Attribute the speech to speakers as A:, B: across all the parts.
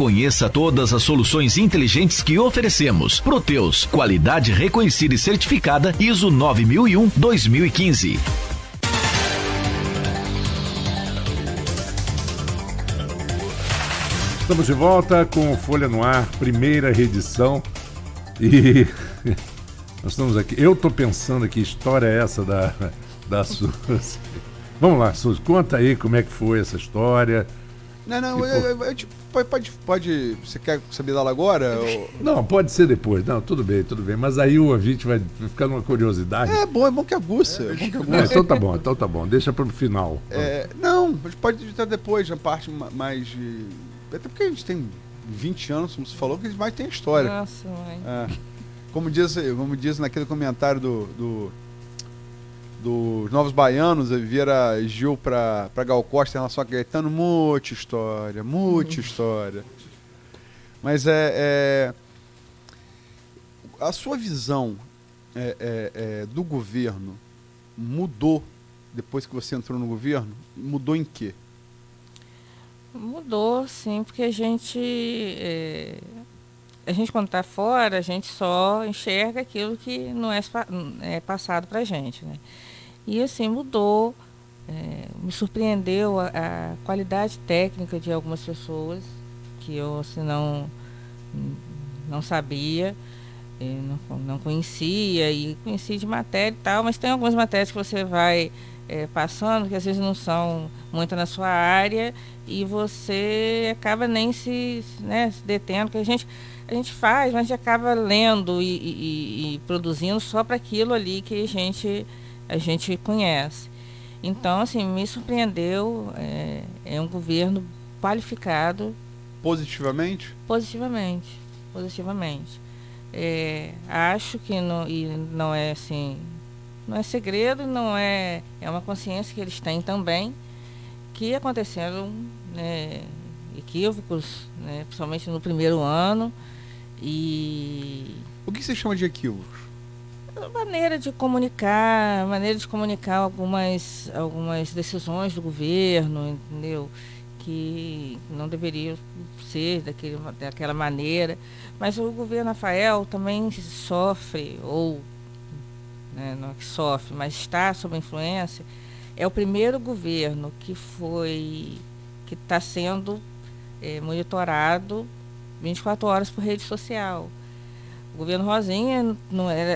A: Conheça todas as soluções inteligentes que oferecemos. Proteus, qualidade reconhecida e certificada ISO 9001-2015.
B: Estamos de volta com Folha no Ar, primeira reedição. E nós estamos aqui. Eu estou pensando que história é essa da Suzy. Vamos lá, Suzy, conta aí como é que foi essa história.
C: Não, pode. Você quer saber dela agora?
B: Não, pode ser depois. Não, tudo bem. Mas aí o ouvinte vai ficar numa curiosidade.
C: É bom que aguça.
B: Então tá bom. Deixa para o final.
C: Não, a gente pode editar depois, na parte mais de. Até porque a gente tem 20 anos, como você falou, que a gente mais tem história.
D: Nossa, mãe.
C: Como diz naquele comentário dos Novos Baianos, vira Gil pra Gal Costa em relação a Caetano, muita história. Mas a sua visão do governo mudou depois que você entrou no governo? Mudou em quê?
D: Mudou, sim, porque a gente quando está fora, a gente só enxerga aquilo que não é passado para a gente, né? E assim, mudou, me surpreendeu a qualidade técnica de algumas pessoas, que eu assim, não sabia, não conhecia, e conhecia de matéria e tal, mas tem algumas matérias que você vai passando, que às vezes não são muito na sua área, e você acaba nem se detendo, que a gente faz, mas a gente acaba lendo e produzindo só para aquilo ali que a gente conhece. Então, assim, me surpreendeu, é um governo qualificado.
C: Positivamente?
D: Positivamente. Acho que não é assim, não é segredo, não é uma consciência que eles têm também, que aconteceram equívocos, principalmente no primeiro ano. E
C: o que você chama de equívocos?
D: Maneira de comunicar algumas decisões do governo, entendeu? Que não deveriam ser daquela maneira. Mas o governo Rafael também sofre, não é que sofre, mas está sob influência. É o primeiro governo que está sendo monitorado 24 horas por rede social. O governo Rosinha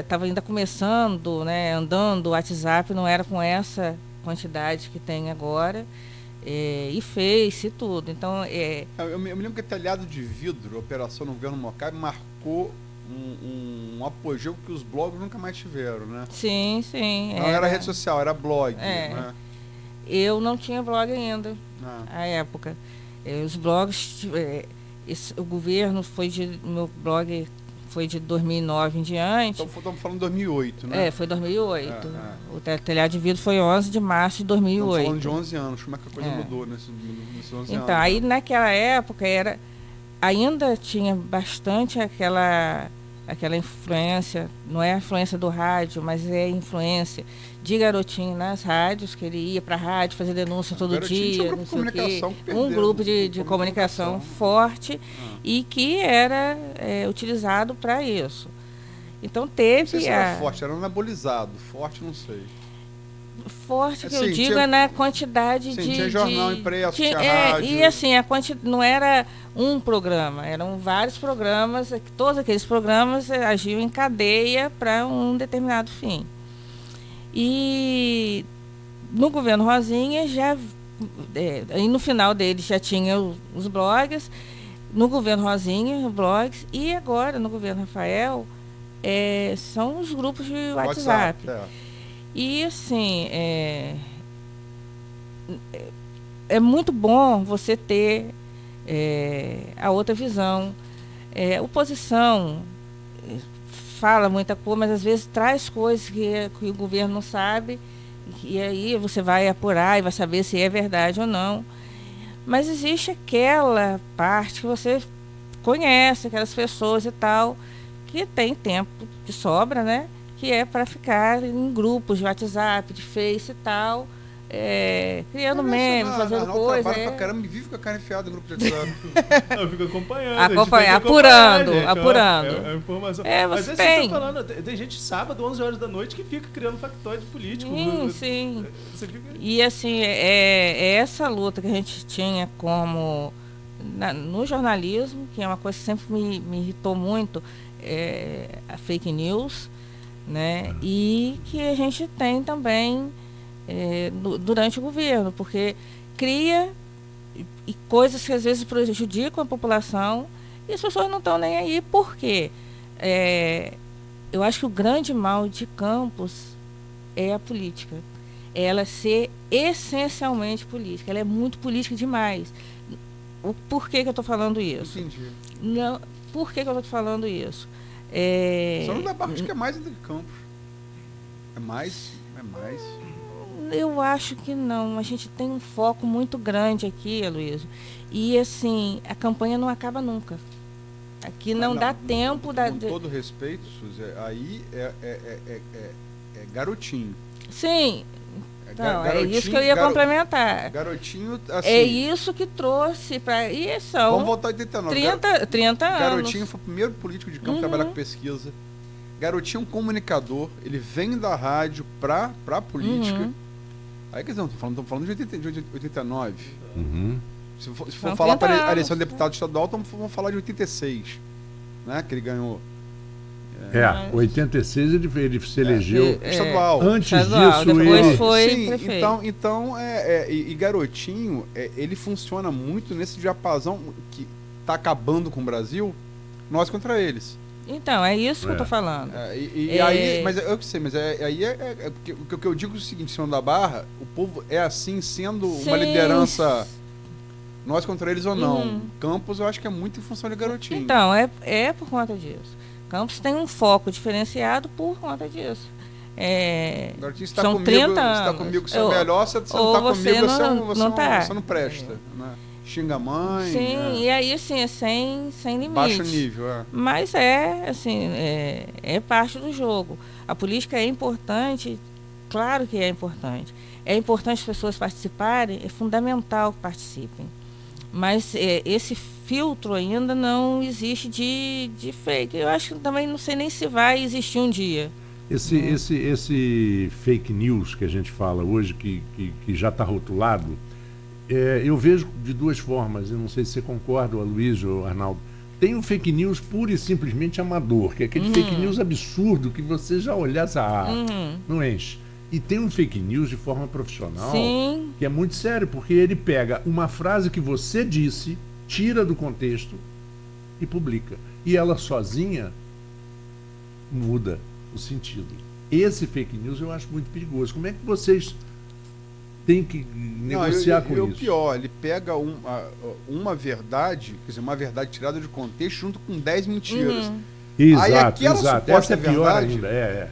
D: estava ainda começando, andando, o WhatsApp não era com essa quantidade que tem agora, e Face e tudo. Então,
C: eu me lembro que telhado de vidro, a operação no governo Mocai, marcou um apogeu que os blogs nunca mais tiveram, né?
D: Sim.
C: Não era rede social, era blog. Né?
D: Eu não tinha blog ainda, à época. Os blogs, o governo meu blog foi de 2009 em diante.
C: Então estamos falando de 2008, né?
D: Foi 2008. O telhado de vidro foi 11 de março de 2008. Estamos
C: falando de 11 anos. Como é que a coisa mudou nesses 11 anos?
D: Então, aí naquela época ainda tinha bastante aquela influência, não é a influência do rádio, mas é a influência de garotinho nas rádios, que ele ia para a rádio fazer denúncia todo dia, não sei o quê. Um grupo de comunicação forte e que era utilizado para isso. Então teve... Não sei se
C: era forte, era anabolizado. Forte, não sei.
D: Forte que eu digo é na quantidade de...
C: Tinha jornal impresso, tinha rádio.
D: E assim, não era um programa, eram vários programas, todos aqueles programas agiam em cadeia para um determinado fim. E no governo Rosinha e no final dele já tinha os blogs, no governo Rosinha, blogs, e agora no governo Rafael são os grupos de WhatsApp. E assim, é muito bom você ter a outra visão. Oposição fala muita coisa, mas às vezes traz coisas que o governo não sabe, e aí você vai apurar e vai saber se é verdade ou não. Mas existe aquela parte que você conhece, aquelas pessoas e tal, que tem tempo de sobra, né? Que é para ficar em grupos de WhatsApp, de Face e tal, criando memes, fazendo coisa.
C: Trabalha pra caramba e vive com a cara enfiada no grupo de WhatsApp.
E: Eu fico acompanhando.
D: Apurando.
E: É informação.
D: Você
E: Mas
D: tem.
E: Você tá falando, tem gente sábado, 11 horas da noite, que fica criando factóide político.
D: Sim.
E: Você fica...
D: E assim, é essa luta que a gente tinha no jornalismo, que é uma coisa que sempre me irritou muito, a fake news, né? E que a gente tem também durante o governo, porque cria coisas que às vezes prejudicam a população e as pessoas não estão nem aí. Por quê? Eu acho que o grande mal de Campos é a política. Ela ser essencialmente política. Ela é muito política demais. Por que eu estou falando isso?
C: Entendi.
D: Não, por que eu estou falando isso?
C: Só não dá para, acho que é mais entre Campos. É mais.
D: Eu acho que não. A gente tem um foco muito grande aqui, Aloysio. E assim, a campanha não acaba nunca. Aqui não dá tempo.
C: Com todo respeito, Suzy, aí é garotinho.
D: Sim. Não, é isso que eu ia complementar.
C: Garotinho, assim...
D: É isso que trouxe para...
C: Vamos voltar a 89.
D: 30 anos.
C: Garotinho foi o primeiro político de campo a trabalhar com pesquisa. Garotinho é um comunicador. Ele vem da rádio pra política. Aí, quer dizer, estamos falando de 89. Se for falar para a eleição de deputado estadual, vamos falar de 86. Né? Que ele ganhou...
B: 86 ele se elegeu
C: estadual.
B: Antes
D: estadual,
B: disso
D: depois
B: ele...
D: foi
C: Sim,
D: prefeito.
C: então e Garotinho, ele funciona muito nesse diapasão que está acabando com o Brasil, nós contra eles.
D: Então, é isso que eu estou falando.
C: Aí, mas eu sei, mas aí o que eu digo é o seguinte, senhor da Barra, o povo é assim, sendo uma liderança... Nós contra eles ou não. Campos, eu acho que é muito em função de Garotinho.
D: Então, é por conta disso. Campos tem um foco diferenciado por conta disso.
C: Garotinho, você
D: são 30 anos.
C: Você está comigo, você é melhor, você não está comigo, você não presta. Né? Xinga a mãe.
D: Sim, e aí, assim, é sem limite.
C: Baixo nível,
D: Mas assim, é parte do jogo. A política é importante, claro que é importante. É importante as pessoas participarem, é fundamental que participem. Mas esse filtro ainda não existe de fake. Eu acho que também não sei nem se vai existir um dia.
B: Esse fake news que a gente fala hoje, que já está rotulado, eu vejo de duas formas, eu não sei se você concorda, Aloysio ou Arnaldo. Tem um fake news pura e simplesmente amador, que é aquele fake news absurdo que você já olhar, não enche. E tem um fake news de forma profissional,
D: sim,
B: que é muito sério, porque ele pega uma frase que você disse, tira do contexto e publica. E ela sozinha muda o sentido. Esse fake news eu acho muito perigoso. Como é que vocês têm que negociar com isso?
C: O pior, ele pega uma verdade, quer dizer, uma verdade tirada de contexto junto com 10 mentiras.
B: Exato,
C: aí
B: exato. Essa é pior ainda.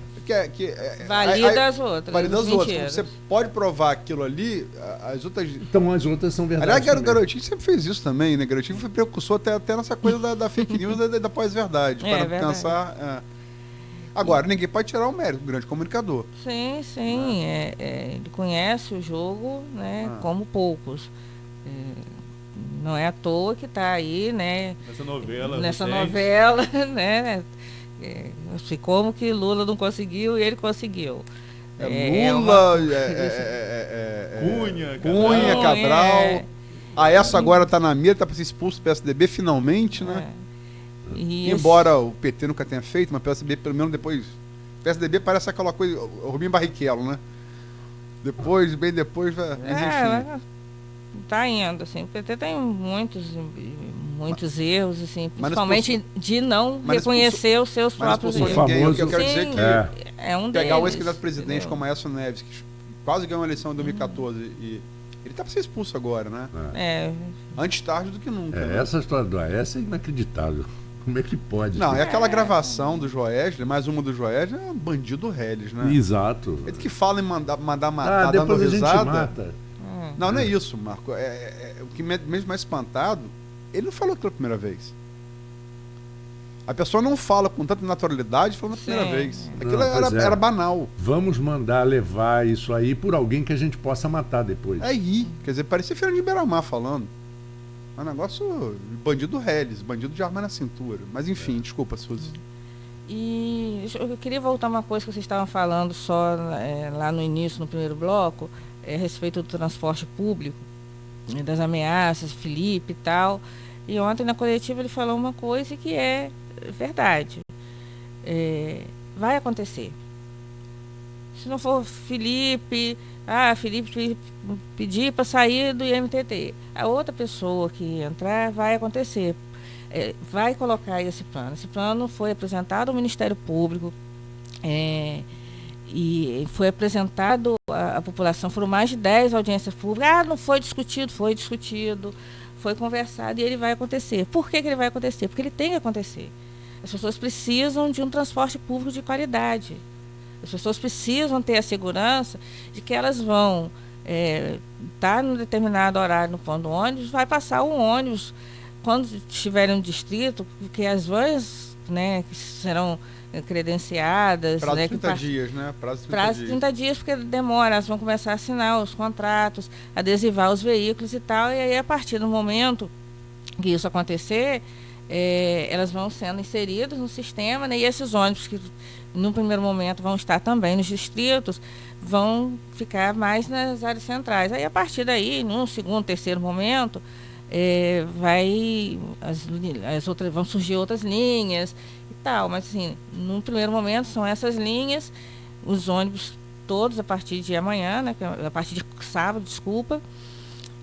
D: Valida as outras.
C: Valida as outras. Você pode provar aquilo ali, as outras...
B: Então as outras são verdades.
C: Aliás, o Garotinho sempre fez isso também, né? Garotinho foi precursor até nessa coisa da fake news da pós-verdade. Para pensar... Agora, ninguém pode tirar o mérito, um grande comunicador.
D: Sim. Ele conhece o jogo, né, como poucos. Não é à toa que está aí, né? Nessa novela, né? Assim, como que Lula não conseguiu e ele conseguiu.
C: Lula,
E: Cunha,
C: Cabral. Essa agora está na mira, está para ser expulso do PSDB finalmente, né? Embora o PT nunca tenha feito, mas o PSDB pelo menos depois... O PSDB parece aquela coisa, o Rubinho Barrichello, né? Bem depois vai...
D: Tá indo, assim. O PT tem muitos erros, assim, principalmente de não reconhecer os seus próprios erros.
C: Eu quero dizer que
D: é um
C: pegar
D: deles,
C: o ex-candidato presidente como Aécio Neves, que quase ganhou a eleição em 2014, e ele tá para ser expulso agora, né? Antes tarde do que nunca. Né?
B: Essa história do Aécio é inacreditável. Como é que pode?
C: Não, é aquela gravação do Joesley, mais uma do Joesley, é um bandido Reles, né?
B: Exato.
C: Ele que fala em mandar matar,
B: depois
C: dando risada.
B: A gente mata.
C: Não é isso, Marco. O que mesmo mais espantado, ele não falou aquilo a primeira vez. A pessoa não fala com tanta naturalidade falando a primeira vez. Aquilo
B: Não, pois é.
C: era banal.
B: Vamos mandar levar isso aí por alguém que a gente possa matar depois.
C: Aí, quer dizer, parecia Fernando de Beiramar falando. É um negócio bandido Reles, bandido de arma na cintura. Mas enfim, desculpa, Suzy.
D: E eu queria voltar uma coisa que vocês estavam falando só lá no início, no primeiro bloco, a respeito do transporte público, das ameaças, Felipe e tal. E ontem na coletiva ele falou uma coisa que é verdade. Vai acontecer. Se não for Felipe pedir para sair do IMTT, a outra pessoa que entrar vai acontecer. Vai colocar esse plano. Esse plano foi apresentado ao Ministério Público e foi apresentado à população. Foram mais de 10 audiências públicas. Não foi discutido, foi discutido, foi conversado e ele vai acontecer. Por que ele vai acontecer? Porque ele tem que acontecer. As pessoas precisam de um transporte público de qualidade. As pessoas precisam ter a segurança de que elas vão estar num determinado horário no ponto do ônibus, vai passar um ônibus quando estiverem no distrito, porque as vans, né, que serão credenciadas...
C: Prazo
D: de
C: 30 dias, né?
D: Prazo de 30 dias, porque demora, elas vão começar a assinar os contratos, adesivar os veículos e tal, e aí a partir do momento que isso acontecer, elas vão sendo inseridas no sistema, né, e esses ônibus que no primeiro momento vão estar também nos distritos, vão ficar mais nas áreas centrais. Aí a partir daí, num segundo, terceiro momento, vão surgir outras linhas e tal, mas assim, no primeiro momento são essas linhas, os ônibus todos a partir de amanhã, né, a partir de sábado,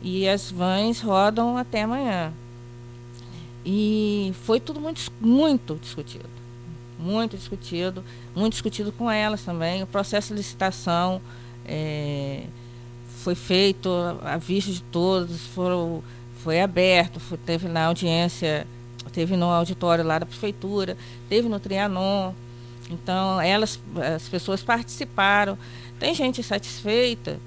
D: e as vans rodam até amanhã. E foi tudo muito discutido. Muito discutido com elas também. O processo de licitação foi feito à vista de todos, foi aberto, teve na audiência, teve no auditório lá da prefeitura, teve no Trianon. Então, as pessoas participaram. Tem gente satisfeita,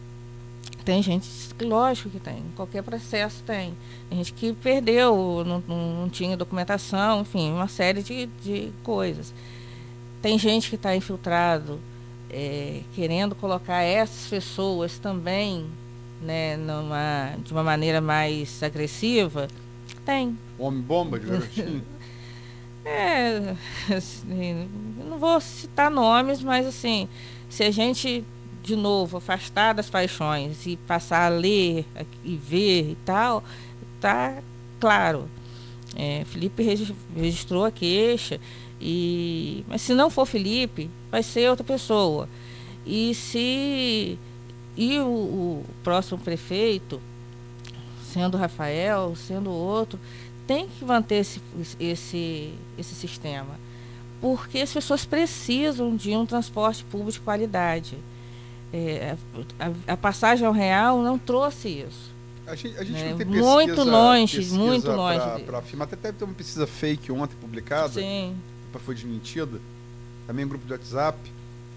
D: tem gente, lógico que tem, qualquer processo tem. Tem gente que perdeu, não tinha documentação, enfim, uma série de coisas. Tem gente que está infiltrado, querendo colocar essas pessoas também, né, de uma maneira mais agressiva. Tem.
C: Homem-bomba de garotinho?
D: Assim, não vou citar nomes, mas assim, se a gente, de novo, afastar das paixões e passar a ler e ver e tal, tá claro. Felipe registrou a queixa, mas se não for Felipe, vai ser outra pessoa. E o próximo prefeito, sendo Rafael, sendo outro, tem que manter esse sistema, porque as pessoas precisam de um transporte público de qualidade. A passagem ao real não trouxe isso.
C: A gente não tem pesquisa,
D: muito longe
C: para afirmar. Até teve uma pesquisa fake ontem publicada,
D: sim,
C: depois foi desmentida. Também um grupo de WhatsApp,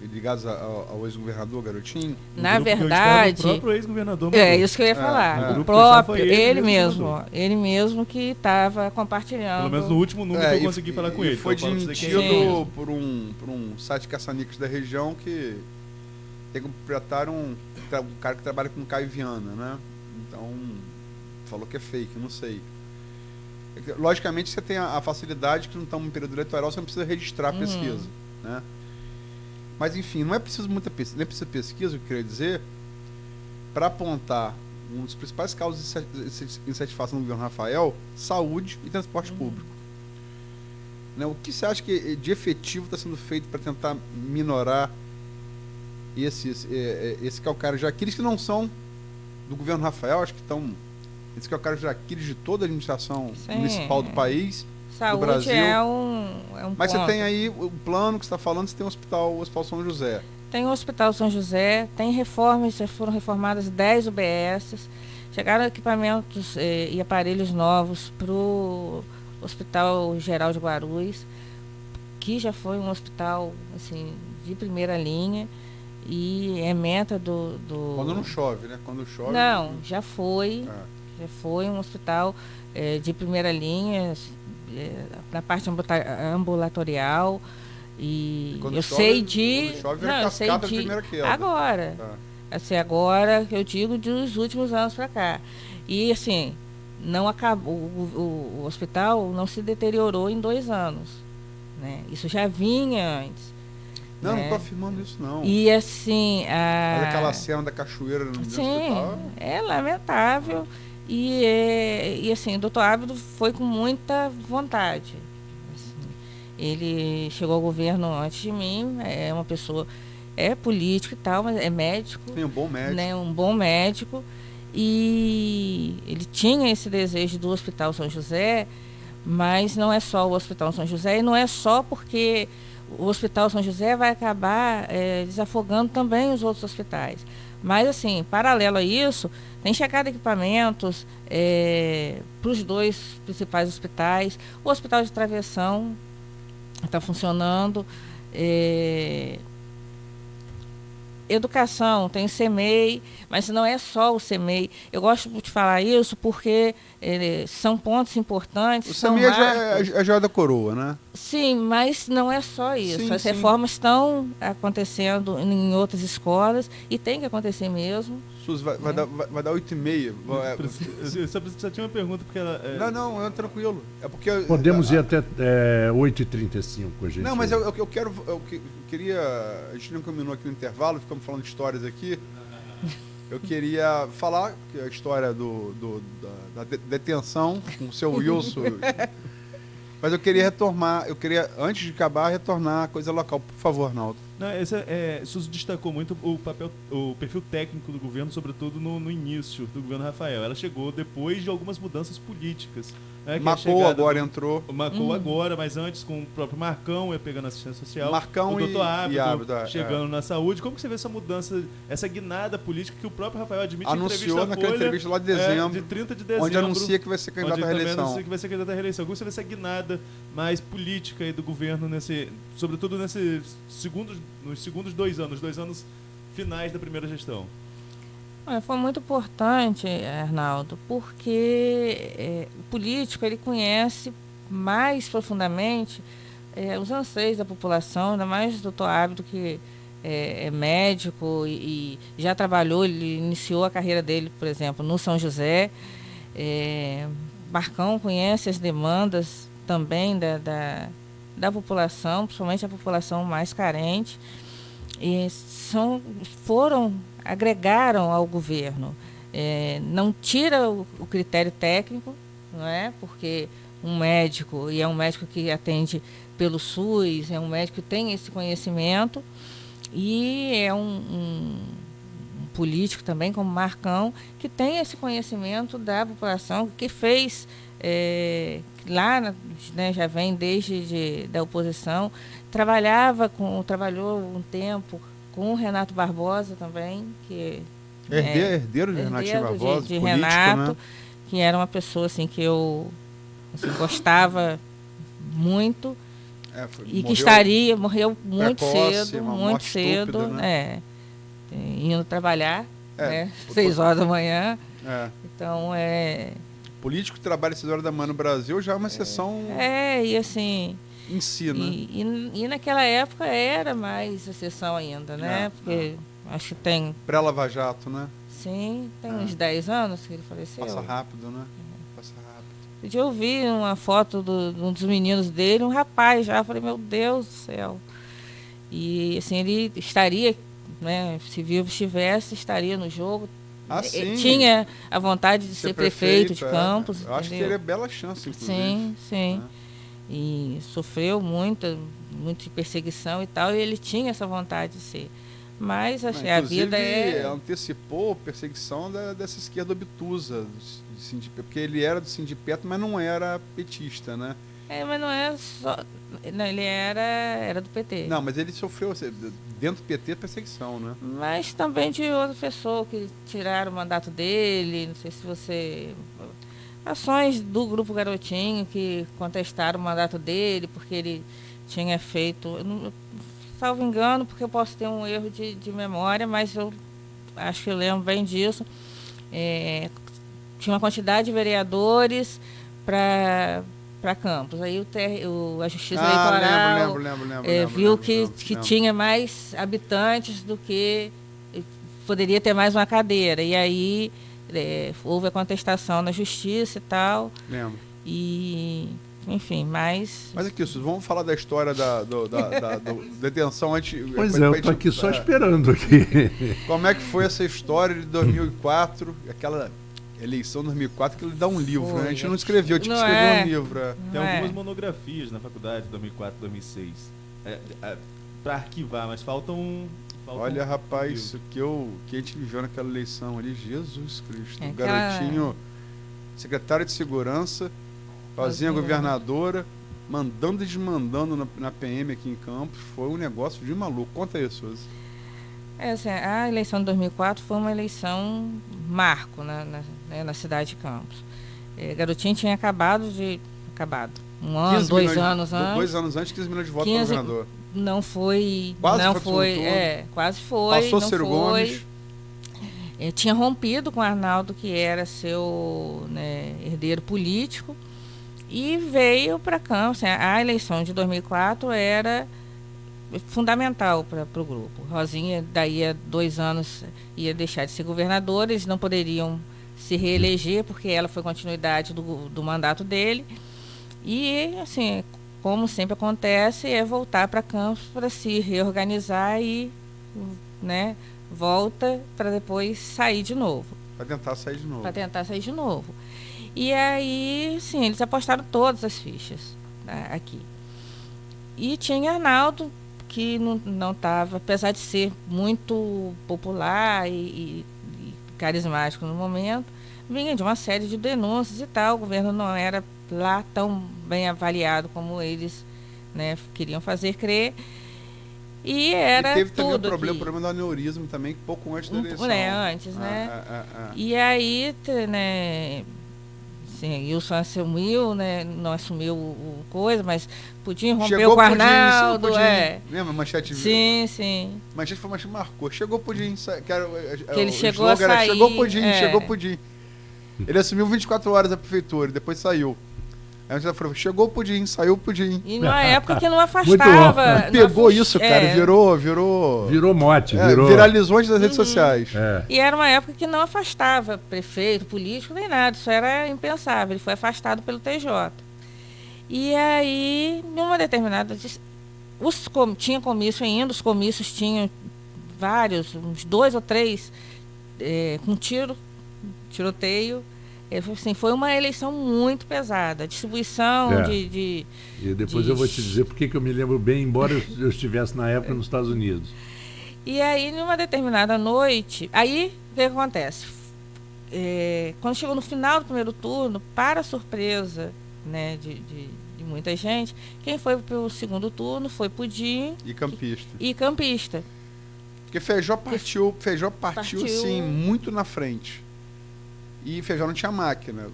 C: ligados ao ex-governador Garotinho.
D: Na verdade,
E: o próprio ex-governador.
D: Isso que eu ia falar. O próprio, ele mesmo que estava compartilhando.
E: Pelo menos no último número que eu consegui falar com ele.
C: Foi desmentido por um site caça-níqueis da região que interpretaram um cara que trabalha com Caio Viana, né? Então, falou que é fake, não sei. Logicamente, você tem a facilidade que não estamos em período eleitoral, você não precisa registrar a pesquisa, né? Mas, enfim, não é preciso muita pesquisa, nem precisa pesquisa, o que eu queria dizer, para apontar um dos principais causas de insatisfação do governo Rafael: saúde e transporte público. Né? O que você acha que de efetivo está sendo feito para tentar minorar esse calcário de Aquiles, que não são do governo Rafael, acho que estão esse calcário de Aquiles de toda a administração municipal do país,
D: saúde
C: do Brasil.
D: É um
C: Mas
D: ponto.
C: Você tem aí o plano que você está falando, você tem o Hospital São José.
D: Tem o Hospital São José, tem reformas, já foram reformadas 10 UBSs, chegaram equipamentos e aparelhos novos para o Hospital Geral de Guarulhos, que já foi um hospital assim, de primeira linha, e é meta do...
C: Quando não chove, né? Quando chove...
D: Não, já foi um hospital de primeira linha, na parte ambulatorial. E
C: Quando
D: eu
C: chove,
D: sei de.
C: quando chove,
D: Não,
C: é
D: eu sei
C: cascata de
D: de.
C: primeira queda.
D: Agora.
C: Tá.
D: Assim, agora, eu digo dos últimos anos para cá. E assim, não acabou. O hospital não se deteriorou em 2 anos. Né? Isso já vinha antes.
C: Não,
D: né?
C: não tô afirmando isso, não.
D: E assim.
C: Mas aquela cena da cachoeira no hospital.
D: É lamentável. E assim, o doutor Ábido foi com muita vontade. Assim, ele chegou ao governo antes de mim, é uma pessoa, é político e tal, mas é médico.
C: Tem um bom médico.
D: Né, um bom médico. E ele tinha esse desejo do Hospital São José, mas não é só o Hospital São José, e não é só porque o Hospital São José vai acabar desafogando também os outros hospitais. Mas, assim, paralelo a isso, tem chegado equipamentos para os 2 principais hospitais. O Hospital de Travessão está funcionando. Educação, tem o CEMEI, mas não é só o CEMEI. Eu gosto de falar isso porque são pontos importantes.
C: O CEMEI é a joia da coroa, né?
D: Sim, mas não é só isso.
C: Sim,
D: As
C: sim.
D: reformas estão acontecendo em outras escolas e tem que acontecer mesmo.
C: Suzy, vai dar 8h30.
E: Eu só tinha uma pergunta, porque ela...
C: Não, é tranquilo. É porque...
B: Podemos ir até 8h35, gente.
C: Não, mas eu quero... Eu queria... A gente não combinou aqui no intervalo, ficamos falando de histórias aqui. Eu queria falar que a história da detenção com o seu Wilson. Mas eu queria antes de acabar, retornar a coisa local. Por favor, Arnaldo.
E: Não, Suzy destacou muito o perfil técnico do governo, sobretudo no início do governo Rafael. Ela chegou depois de algumas mudanças políticas. Né,
C: Macou agora entrou.
E: Macou agora, mas antes com o próprio Marcão pegando assistência social.
C: Marcão
E: o doutor Ábido chegando na saúde. Como que você vê essa mudança, essa guinada política que o próprio Rafael admite
C: anunciou naquela entrevista lá de dezembro,
E: de 30 de dezembro,
C: onde anuncia que vai ser candidato à reeleição.
E: Anuncia que vai ser candidato à reeleição. Como você vê essa guinada mais política aí do governo, sobretudo nos segundos 2 anos finais da primeira gestão?
D: Foi muito importante, Arnaldo, porque o político ele conhece mais profundamente os anseios da população, ainda mais o doutor Ábido, que é médico e já trabalhou, ele iniciou a carreira dele, por exemplo, no São José. Marcão conhece as demandas também da população, principalmente a população mais carente, e agregaram ao governo. Não tira o critério técnico, não é? Porque um médico, e é um médico que atende pelo SUS, é um médico que tem esse conhecimento, e é um político também, como Marcão, que tem esse conhecimento da população, que fez lá, né, já vem desde da oposição, trabalhou um tempo com o Renato Barbosa também, que
C: herdeiro de Renato Barbosa,
D: de
C: político,
D: Renato,
C: né?
D: Que era uma pessoa assim que eu gostava muito e que morreu muito
C: precoce,
D: cedo,
C: uma
D: muito
C: morte
D: cedo,
C: estúpida, né?
D: Indo trabalhar, né, 6 horas da manhã. Então
C: político que trabalha 6 horas da manhã no Brasil já é uma exceção.
D: E assim.
C: Ensina.
D: E naquela época era mais exceção ainda, né? Porque acho que tem.
C: Pré-Lava Jato, né?
D: Sim, tem uns 10 anos que ele faleceu.
C: Passa rápido, né? Passa rápido.
D: Eu vi uma foto de um dos meninos dele, um rapaz já. Eu falei, meu Deus do céu. E assim, ele estaria, né? Se vivo estivesse, estaria no jogo.
C: Sim.
D: Tinha a vontade de ser prefeito de Campos.
C: Eu acho que teria bela chance, inclusive.
D: Sim. E sofreu muito de perseguição e tal, e ele tinha essa vontade de ser. Mas assim, a vida
C: antecipou a perseguição dessa esquerda obtusa, porque ele era do Sindipeto, mas não era petista, né?
D: Mas não é só... Não, ele era do PT.
C: Não, mas ele sofreu, dentro do PT, perseguição, né?
D: Mas também de outra pessoa que tiraram o mandato dele, não sei se você... Ações do Grupo Garotinho que contestaram o mandato dele porque ele tinha feito, salvo engano, porque eu posso ter um erro de memória, mas eu acho que eu lembro bem disso. Tinha uma quantidade de vereadores para para Campos. Aí a Justiça Eleitoral
C: lembro,
D: viu que tinha mais habitantes do que poderia ter mais uma cadeira. E aí houve a contestação na Justiça e tal.
C: Lembro.
D: E, enfim, mas
C: aqui, vamos falar da história da detenção antes.
B: Pois eu estou aqui só esperando aqui.
C: Como é que foi essa história de 2004, aquela eleição de 2004, que ele dá um livro, né? A gente não escreveu, tinha que escrever um livro.
E: Tem algumas monografias na faculdade, 2004, 2006, para arquivar, mas faltam.
C: Olha, rapaz, isso que a gente viveu naquela eleição ali, Jesus Cristo. O garotinho, secretário de segurança, Rosinha governadora, mandando e desmandando na PM aqui em Campos. Foi um negócio de maluco. Conta isso, Suzy.
D: Assim, a eleição de 2004 foi uma eleição marco na cidade de Campos. Garotinho tinha acabado, um ano, 2 anos antes.
C: 2 anos antes, 15 milhões de votos para o governador.
D: Não foi.
C: Quase
D: não foi. Quase foi.
C: Passou
D: não
C: Ciro Gomes.
D: Tinha rompido com o Arnaldo, que era seu herdeiro político, e veio para Campos. A eleição de 2004 era fundamental para o grupo. Rosinha, daí a 2 anos, ia deixar de ser governadora, eles não poderiam se reeleger, porque ela foi continuidade do mandato dele. E, assim, como sempre acontece, é voltar para Campos para se reorganizar e volta para depois sair de novo.
C: Para tentar sair de novo.
D: E aí, sim, eles apostaram todas as fichas aqui. E tinha Arnaldo, que não estava, apesar de ser muito popular e carismático no momento, vinha de uma série de denúncias e tal. O governo não era lá tão bem avaliado como eles queriam fazer crer. E era
C: teve
D: tudo
C: também o problema do aneurisma também, pouco antes da eleição.
D: Antes, E aí, sim, Wilson assumiu, não assumiu o coisa, mas Pudim rompeu com o Arnaldo.
C: Lembra a manchete?
D: Sim.
C: A manchete foi uma que marcou. Chegou Pudim,
D: que ele chegou a sair.
C: Chegou Pudim. Ele assumiu 24 horas a prefeitura e depois saiu. Aí a gente falou, chegou o Pudim, saiu o Pudim.
D: E numa época que não afastava.
C: Pegou isso, cara, virou
B: mote.
C: Viralizou nas redes sociais.
D: E era uma época que não afastava prefeito, político, nem nada. Isso era impensável. Ele foi afastado pelo TJ. E aí, numa determinada... tinha comício ainda, os comícios tinham vários, uns 2 ou 3, com tiroteio. Assim, foi uma eleição muito pesada. A distribuição de...
B: E depois eu vou te dizer porque que eu me lembro bem, embora eu estivesse na época nos Estados Unidos.
D: E aí, numa determinada noite... Aí, o que acontece? Quando chegou no final do primeiro turno, para surpresa de muita gente, quem foi para o segundo turno foi Pudim e Campista.
C: Porque Feijó partiu sim, muito na frente. E Feijó não tinha máquina.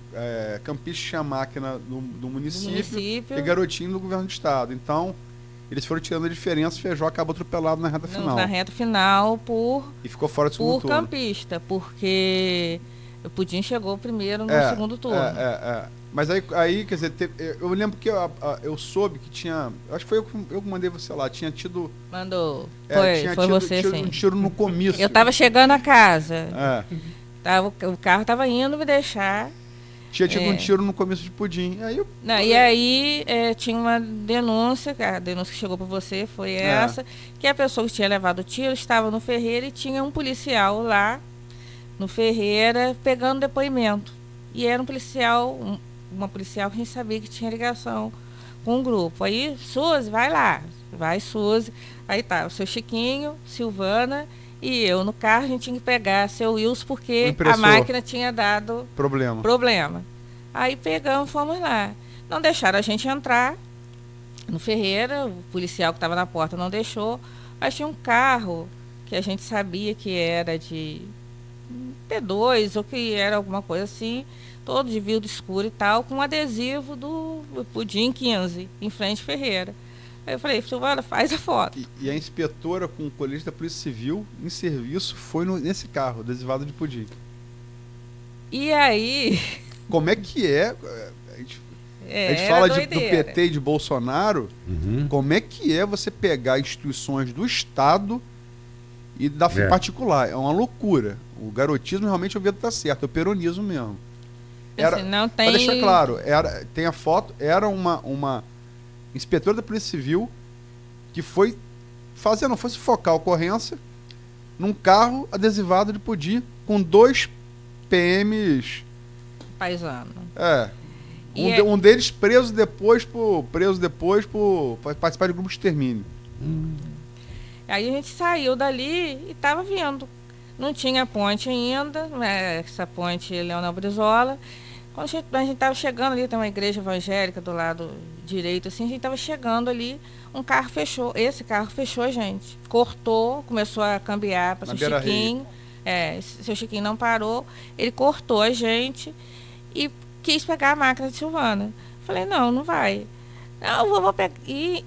C: Campista tinha máquina do município e Garotinho no governo do estado. Então, eles foram tirando a diferença, Feijó acabou atropelado na reta final.
D: Na reta final
C: E ficou fora do segundo turno.
D: Por Campista, porque o Pudim chegou primeiro no segundo turno.
C: Mas aí quer dizer, eu lembro que eu soube que tinha... Acho que foi eu que mandei você lá, tinha tido...
D: Mandou.
C: Foi
D: você, sim.
C: Um tiro no comício.
D: Eu estava chegando a casa. O carro estava indo me deixar.
C: Tinha tido um tiro no começo de Pudim.
D: E aí tinha uma denúncia, a denúncia que chegou para você foi essa, que a pessoa que tinha levado o tiro estava no Ferreira e tinha um policial lá no Ferreira pegando depoimento. E era um policial, uma policial que a gente sabia que tinha ligação com o grupo. Aí, Suzy, vai lá. Vai, Suzy. Aí tá, o seu Chiquinho, Silvana... E eu no carro, a gente tinha que pegar seu Wilson, porque a máquina tinha dado problema. Aí pegamos, fomos lá. Não deixaram a gente entrar no Ferreira, o policial que estava na porta não deixou. Mas tinha um carro que a gente sabia que era de P2 ou que era alguma coisa assim, todo de vidro escuro e tal, com um adesivo do Pudim 15, em frente à Ferreira. Aí eu falei, Silvana, faz a foto.
C: E a inspetora com o colete da Polícia Civil em serviço foi nesse carro, adesivado de Pudim.
D: E aí...
C: Como é que é? A gente
D: era
C: fala do
D: doideira.
C: PT e de Bolsonaro. Como é que é você pegar instituições do Estado e da particular? É uma loucura. O garotismo realmente eu vejo que tá certo, é o peronismo mesmo.
D: Assim, não tem...
C: Pra deixar claro, tem a foto, era uma inspetora da Polícia Civil que foi foi sufocar a ocorrência num carro adesivado de pudim com 2 PMs.
D: Paisano.
C: Um deles preso depois por participar de grupo de extermínio.
D: Aí a gente saiu dali e estava vindo. Não tinha ponte ainda, né, essa ponte Leonel Brizola. Quando a gente estava chegando ali, tem uma igreja evangélica do lado direito, assim, a gente estava chegando ali, um carro fechou. Esse carro fechou a gente. Cortou, começou a cambiar para o seu Chiquinho. Seu Chiquinho não parou. Ele cortou a gente e quis pegar a máquina de Silvana. Falei, não vai. Não, vou pegar. E,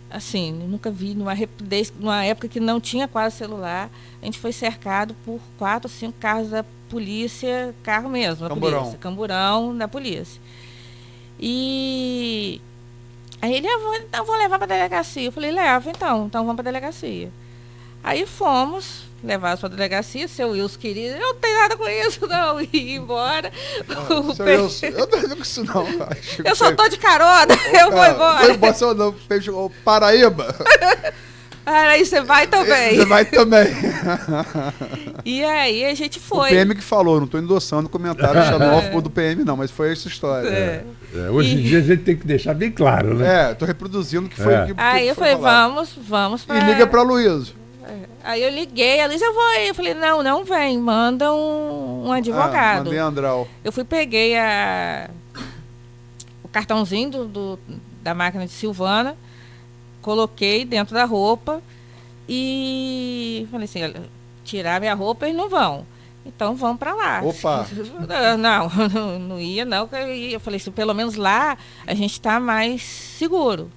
D: assim, nunca vi numa época que não tinha quase celular. A gente foi cercado por 4 ou 5 carros da polícia, carro mesmo, da polícia, camburão da polícia. E aí ele, vou levar para a delegacia. Eu falei, leva então vamos para a delegacia. Aí fomos, levados para a delegacia, seu Wilson querido, eu não tenho nada com isso não, e ir embora.
C: Seu Wilson, eu não tenho com isso não.
D: Eu só tô de carona, eu vou embora.
C: Foi embora, seu não, Paraíba.
D: Aí você vai também.
C: Você vai também.
D: E aí a gente foi.
C: O PM que falou, não estou endossando o comentário xenófobo do PM não, mas foi essa história.
B: Hoje em dia a gente tem que deixar bem claro, né?
C: Estou reproduzindo o que foi.
D: Aí eu falei, vamos pra...
C: E liga para Luísa.
D: Aí eu liguei, a Luísa, eu vou aí. Eu falei, não vem, manda um advogado.
C: Mandei Andral.
D: Eu peguei o cartãozinho da máquina de Silvana, coloquei dentro da roupa e falei assim, tirar minha roupa eles não vão. Então vamos para lá.
C: Opa!
D: Não ia não. Eu falei assim, pelo menos lá a gente está mais seguro.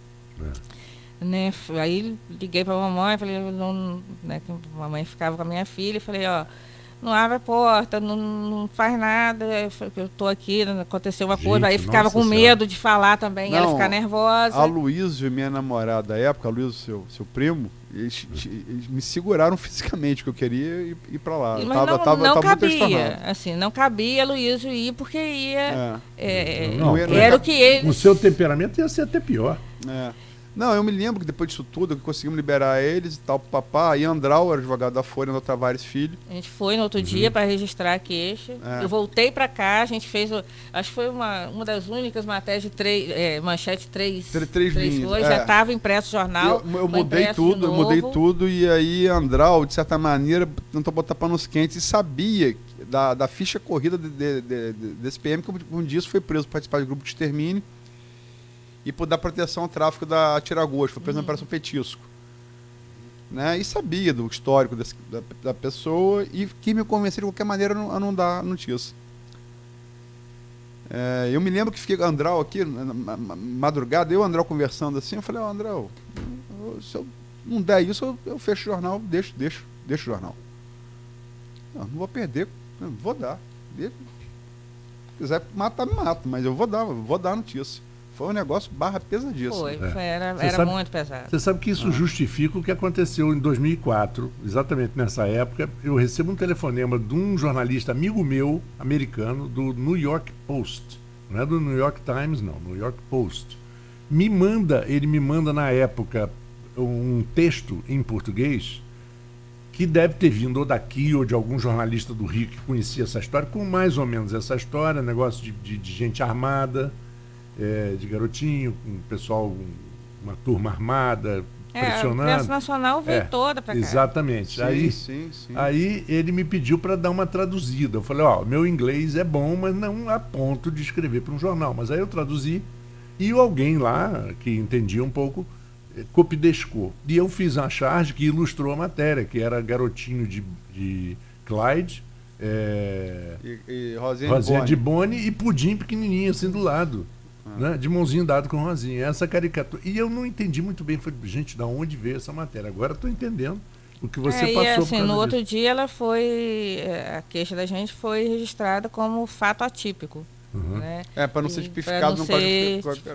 D: Né? Aí liguei para a mamãe, falei, né, que a mamãe ficava com a minha filha, e falei, não abre a porta, não faz nada, eu tô aqui, aconteceu uma coisa, aí ficava com medo de falar também, ela ficar nervosa.
C: A Luísa, minha namorada da época, a Luísa, seu primo, eles me seguraram fisicamente, que eu queria ir para lá.
D: Mas não cabia, assim, não cabia a Luísa ir, porque ia... era o que ele...
B: O seu temperamento ia ser até pior.
C: Não, eu me lembro que depois disso tudo, que conseguimos liberar eles e tal, papá, e Andral era advogado da Folha, Andral Tavares Filho.
D: A gente foi no outro dia para registrar a queixa. Eu voltei para cá, a gente fez, acho que foi uma das únicas matérias de manchete 3 linhas. Já estava impresso o jornal.
C: Eu mudei tudo, e aí Andral, de certa maneira, tentou botar panos quentes e sabia da ficha corrida desse PM, que um dia foi preso para participar de grupo de extermínio e por dar proteção ao tráfico da Tiragosto, foi preso na Operação Petisco. Né? E sabia do histórico da pessoa e quis me convencer de qualquer maneira a não dar notícia. Eu me lembro que fiquei com o Andral aqui, na madrugada, eu e o Andral conversando assim, eu falei, Andral, se eu não der isso, eu fecho o jornal, deixo o jornal. Não vou perder, vou dar. Se quiser matar, me mato, mas eu vou dar notícia. Foi um negócio pesadíssimo.
D: Era muito pesado.
B: Você sabe que isso justifica o que aconteceu em 2004, exatamente nessa época. Eu recebo um telefonema de um jornalista amigo meu, americano, do New York Post. Não é do New York Times, não, New York Post. Ele me manda na época um texto em português que deve ter vindo ou daqui ou de algum jornalista do Rio que conhecia essa história, com mais ou menos essa história, negócio de gente armada, de garotinho, com pessoal, uma turma armada, pressionando.
D: A Imprensa Nacional veio toda para cá.
B: Exatamente.
C: Sim.
B: Aí ele me pediu para dar uma traduzida. Eu falei, meu inglês é bom, mas não a ponto de escrever para um jornal. Mas aí eu traduzi e alguém lá, que entendia um pouco, copidescou. E eu fiz uma charge que ilustrou a matéria, que era garotinho de Clyde,
C: e
B: Rosinha de Boni e pudim pequenininho assim do lado. Né, de mãozinho dado com Rosinha, essa caricatura. E eu não entendi muito bem, falei, gente, da onde veio essa matéria? Agora estou entendendo o que você passou.
D: Assim, no outro dia ela foi, a queixa da gente foi registrada como fato atípico. Né?
C: Para não ser
D: E
C: tipificado
D: pra
C: no
D: não ser,
C: código.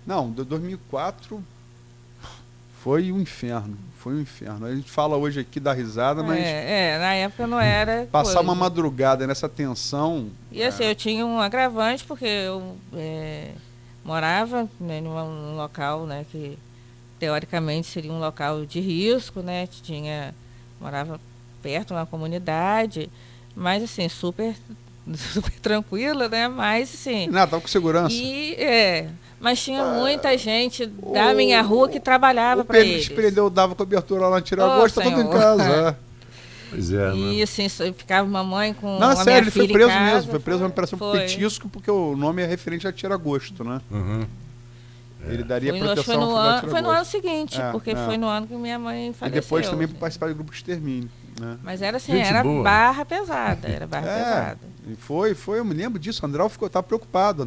C: Não, 2004 foi um inferno. Foi um inferno. A gente fala hoje aqui da risada, mas
D: na época não era
C: passar
D: coisa.
C: uma madrugada nessa tensão.
D: E assim, eu tinha um agravante porque eu morava, né, num local, né, que teoricamente seria um local de risco, né? Morava perto de uma comunidade, mas assim, super tranquila, né? Mas assim.
C: Nada, tava com segurança.
D: Mas tinha muita gente da minha rua que trabalhava para eles.
C: O Pedro dava cobertura lá na Tiragosto, tá tudo em casa.
B: Pois é,
D: E assim, ficava mamãe com
C: não,
D: a
C: sério,
D: minha
C: ele foi
D: filha
C: preso
D: em casa.
C: mesmo. Foi preso uma operação
D: Foi.
C: petisco, porque o nome é referente a Tiragosto, né? Ele daria proteção
D: foi no ano seguinte, porque foi no ano que minha mãe faleceu.
C: E depois também para participar do grupo de extermínio. Né?
D: Mas era assim,
B: Gente
D: era
B: boa.
D: barra pesada, pesada.
C: E foi, eu me lembro disso. O André estava preocupado.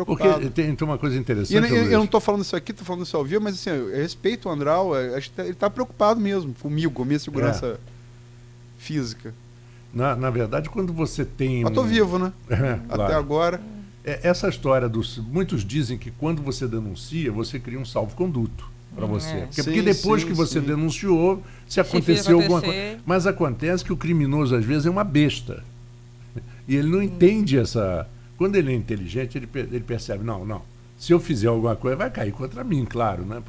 B: Porque tem uma coisa interessante.
C: Eu não estou falando isso aqui, estou falando isso ao vivo, mas assim, eu respeito o André, acho que ele está preocupado mesmo comigo, com a minha segurança física.
B: Na verdade, quando você tem.
C: Mas estou vivo, né? Até agora.
B: Essa história muitos dizem que quando você denuncia, você cria um salvo-conduto para você. Porque depois que você denunciou, se aconteceu alguma coisa. Mas acontece que o criminoso, às vezes, é uma besta. E ele não entende essa. Quando ele é inteligente, ele percebe, não. Se eu fizer alguma coisa, vai cair contra mim, claro, né?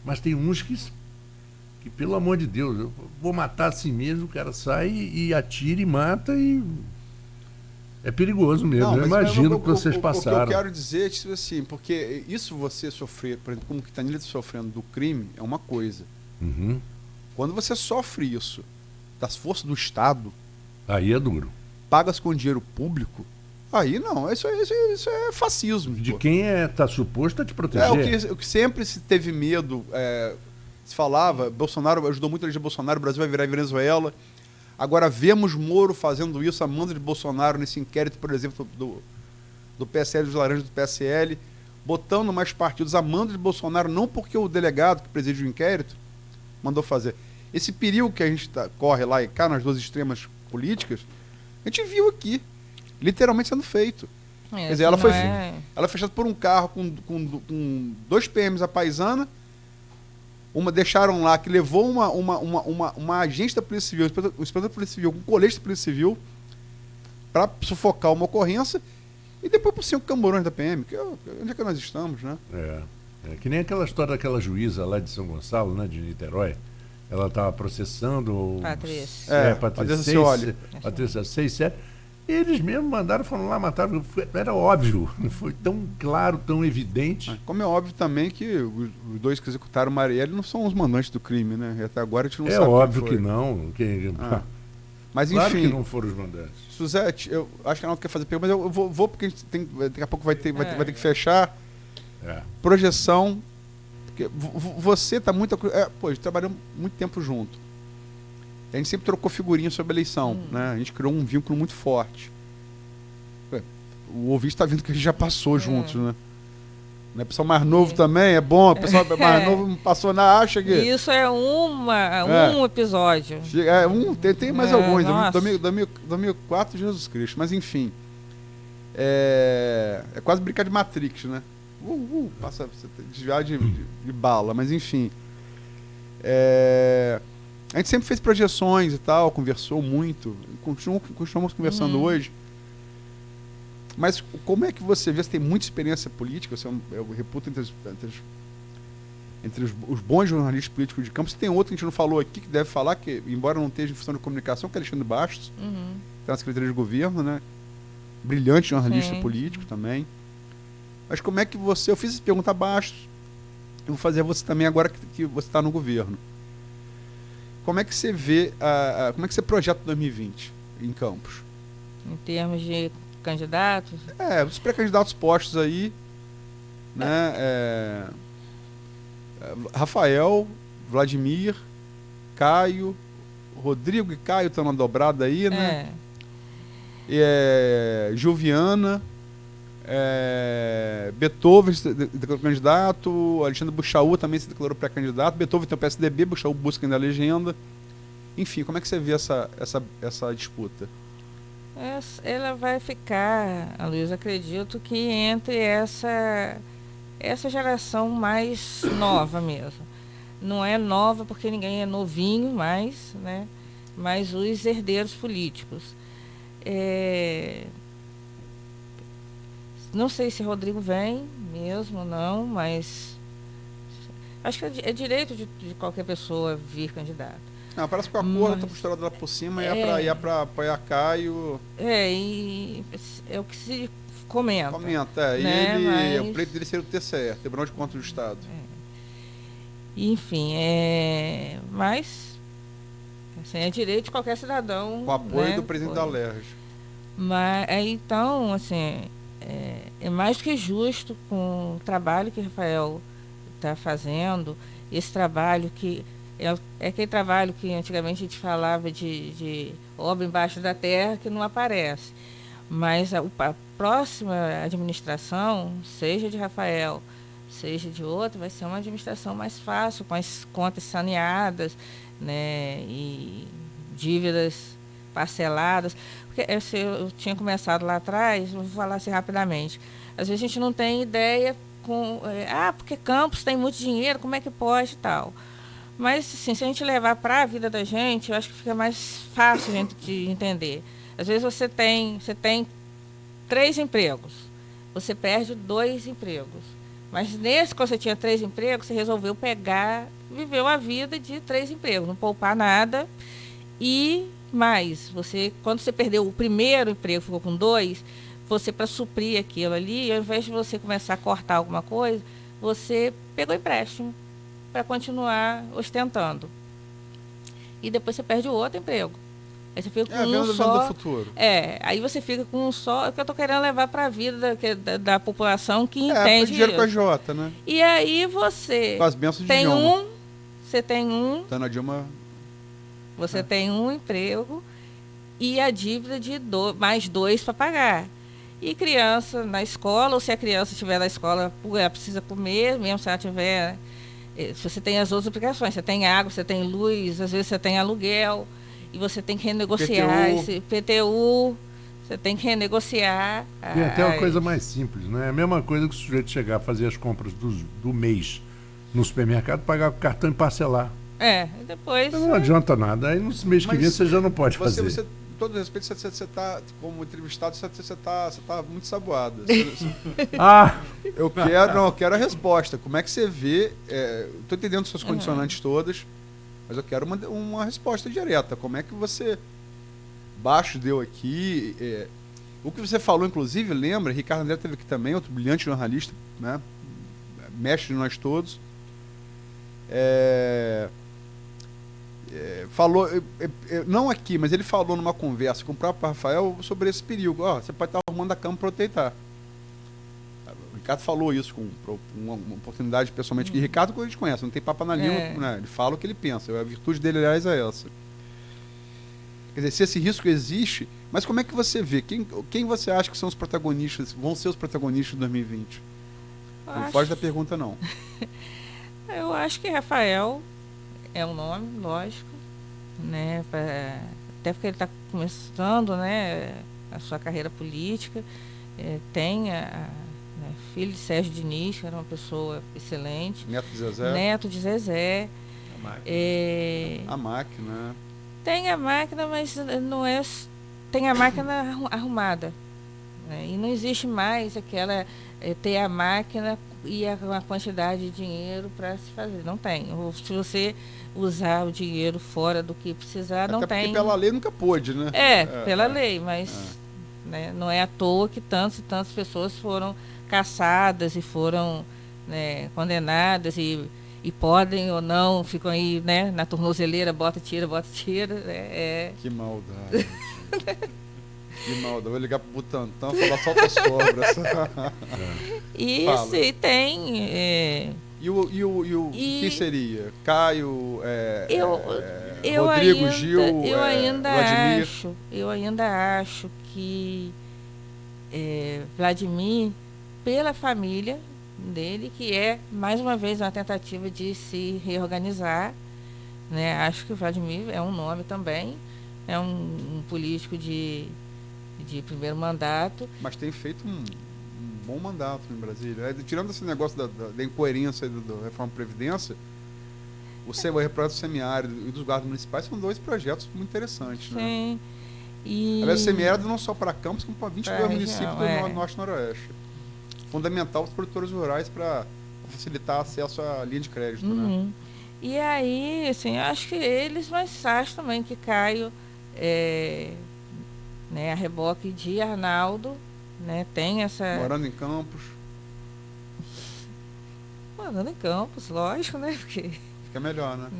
B: Mas tem uns que, pelo amor de Deus, eu vou matar assim mesmo, o cara sai e atira e mata e. É perigoso mesmo, eu imagino que vocês passaram.
C: O que eu quero dizer é assim, porque isso você sofrer, por exemplo, como que Quintanilha sofrendo do crime, é uma coisa.
B: Uhum.
C: Quando você sofre isso das forças do Estado,
B: aí é duro.
C: Pagas com dinheiro público, aí não, isso é fascismo.
B: De quem está suposto a te proteger.
C: O que sempre se teve medo, se falava, Bolsonaro ajudou muito a eleger Bolsonaro, o Brasil vai virar Venezuela. Agora vemos Moro fazendo isso, a mando de Bolsonaro nesse inquérito, por exemplo, do PSL, dos laranjas do PSL, botando mais partidos a mando de Bolsonaro, não porque o delegado que preside o inquérito mandou fazer. Esse perigo que a gente corre lá e cá nas duas extremas políticas, a gente viu aqui, literalmente sendo feito. Quer dizer, ela foi fechada por um carro com 2 PMs à paisana. Deixaram lá que levou uma agente da Polícia Civil, o inspetor da Polícia Civil, com colete da Polícia Civil, para sufocar uma ocorrência, e depois por 5 camburões da PM. Onde é que nós estamos, né?
B: Que nem aquela história daquela juíza lá de São Gonçalo, né, de Niterói. Ela estava processando. Patrícia 67. Eles mesmo foram lá, mataram. Era óbvio, foi tão claro, tão evidente.
C: Como é óbvio também que os 2 que executaram Marielle não são os mandantes do crime, né? E até agora a gente não sabe.
B: É óbvio que não.
C: Mas enfim.
B: Claro que não foram os mandantes.
C: Suzete, eu acho que ela não quer fazer pergunta, mas eu vou porque a gente daqui a pouco vai ter que fechar. Projeção. Porque você está muito. A gente trabalhou muito tempo junto. A gente sempre trocou figurinha sobre a eleição, né? A gente criou um vínculo muito forte. O ouvinte está vendo que a gente já passou juntos, né? O pessoal mais novo também é bom, o pessoal mais novo passou na acha que...
D: Isso é um episódio.
C: Tem mais alguns, 2004, Jesus Cristo, mas enfim. É quase brincar de Matrix, né? Passa desviar de bala, mas enfim. A gente sempre fez projeções e tal, conversou muito, continuamos conversando hoje. Mas como é que você vê? Você tem muita experiência política, eu reputo entre os bons jornalistas políticos de campo. Você tem outro que a gente não falou aqui, que deve falar, que embora não esteja em função de comunicação, que é Alexandre Bastos, que está na Secretaria de Governo, né? Brilhante jornalista político também. Mas como é que você... Eu fiz essa pergunta a Bastos, eu vou fazer a você também agora que você está no governo. Como é que você vê, como é que você projeta 2020 em Campos?
D: Em termos de candidatos?
C: Os pré-candidatos postos aí, né? Rafael, Vladimir, Caio, Rodrigo e Caio estão na dobrada aí, né? Gilviana, Beethoven se declarou candidato, Alexandre Buchaú também se declarou pré-candidato, Beethoven tem o PSDB, Buchaú busca ainda a legenda. Enfim, como é que você vê essa disputa?
D: Ela vai ficar, Luiz, acredito que entre essa geração mais nova mesmo. Não é nova porque ninguém é novinho mais, né? Mas os herdeiros políticos. Não sei se Rodrigo vem mesmo, não, mas acho que é direito de qualquer pessoa vir candidato.
C: Não, parece que o acordo está posturado lá por cima e é para apoiar Caio.
D: E é o que se comenta.
C: Comenta,
D: né?
C: E o pleito dele seria o TCE, Tribunal de Contas do Estado.
D: Enfim, mas assim, é direito de qualquer cidadão.
C: Com apoio, né, do presidente da LERJ.
D: Mas, então, assim, é mais do que justo com o trabalho que o Rafael está fazendo, esse trabalho que é aquele trabalho que antigamente a gente falava de obra embaixo da terra que não aparece. Mas a próxima administração, seja de Rafael, seja de outro, vai ser uma administração mais fácil, com as contas saneadas, né, e dívidas parceladas. Porque eu tinha começado lá atrás, vou falar assim rapidamente. Às vezes a gente não tem ideia porque Campos tem muito dinheiro, como é que pode e tal. Mas, assim, se a gente levar para a vida da gente, eu acho que fica mais fácil a gente de entender. Às vezes você tem 3 empregos, você perde 2 empregos. Mas nesse que você tinha 3 empregos, você resolveu viver uma vida de 3 empregos, não poupar nada. E mais, quando você perdeu o primeiro emprego, ficou com 2, você, para suprir aquilo ali, ao invés de você começar a cortar alguma coisa, você pegou empréstimo para continuar ostentando. E depois você perde o outro emprego. Aí você fica com um só.
C: Do futuro.
D: Aí você fica com um só, que eu estou querendo levar para a vida da população que entende
C: dinheiro
D: isso.
C: com a Jota, né?
D: E aí você
C: com as bênçãos
D: tem
C: de Dilma.
D: Você tem
C: Dona Dilma.
D: Você tem um emprego e a dívida de mais 2 para pagar. E criança na escola, ou se a criança estiver na escola, ela precisa comer, mesmo se ela tiver. Se você tem as outras obrigações, você tem água, você tem luz, às vezes você tem aluguel, e você tem que renegociar esse PTU, você tem que renegociar.
B: E até uma coisa mais simples, né? É a mesma coisa que o sujeito chegar a fazer as compras do mês no supermercado, pagar com cartão e parcelar.
D: E depois.
B: Não adianta nada. Aí no mês que vem você já não pode fazer.
C: Com todo respeito, você está, como entrevistado, você está muito saboado. Eu quero a resposta. Como é que você vê? Estou entendendo suas condicionantes todas, mas eu quero uma resposta direta. Como é que você. Baixo deu aqui. O que você falou, inclusive, lembra? Ricardo André esteve aqui também, outro brilhante jornalista, né? Mestre de nós todos. Falou, não aqui, mas ele falou numa conversa com o próprio Rafael sobre esse perigo. Você pode estar arrumando a cama para eu deitar. O Ricardo falou isso com uma oportunidade pessoalmente que Ricardo a gente conhece, não tem papo na língua, né? Ele fala o que ele pensa. A virtude dele, aliás, é essa. Quer dizer, se esse risco existe, mas como é que você vê? Quem você acha que são os protagonistas, vão ser os protagonistas de 2020? Não foge da pergunta, não.
D: Eu acho que Rafael é um nome, lógico, né? Até porque ele está começando, né, a sua carreira política. Tem filho de Sérgio Diniz, que era uma pessoa excelente. Neto de Zezé.
C: A máquina.
D: Tem a máquina, mas não é. Tem a máquina arrumada. Né? E não existe mais aquela. Ter a máquina e uma quantidade de dinheiro para se fazer. Não tem. Ou se você usar o dinheiro fora do que precisar, não tem.
C: Porque pela lei nunca pôde, né?
D: Pela lei, mas né, não é à toa que tantas e tantas pessoas foram caçadas e foram, né, condenadas e podem ou não, ficam aí, né, na tornozeleira, bota, tira.
C: Que maldade. Que maldade. Vou ligar pro Butantan e falar solta as cobras.
D: Isso, e tem.
C: Quem seria? Caio,
D: eu
C: Rodrigo,
D: ainda,
C: Gil, Vladimir?
D: Eu ainda acho que Vladimir, pela família dele, que é, mais uma vez, uma tentativa de se reorganizar, né? Acho que o Vladimir é um nome também, é um político de de primeiro mandato.
C: Mas tem feito um bom mandato em Brasília. Tirando esse negócio da incoerência da reforma da Previdência, o projeto do semiárido e dos guardas municipais são 2 projetos muito interessantes.
D: Sim.
C: Né?
D: E...
C: Aliás, o semiárido não só para Campos, como para 22 municípios do Norte e Noroeste. Fundamental para os produtores rurais para facilitar acesso à linha de crédito. Né?
D: E aí, assim, acho que eles, mas acho também que Caio, né, a reboque de Arnaldo, né, tem essa...
C: Morando em Campos.
D: Morando em Campos, lógico, né? Porque...
C: Fica melhor, né?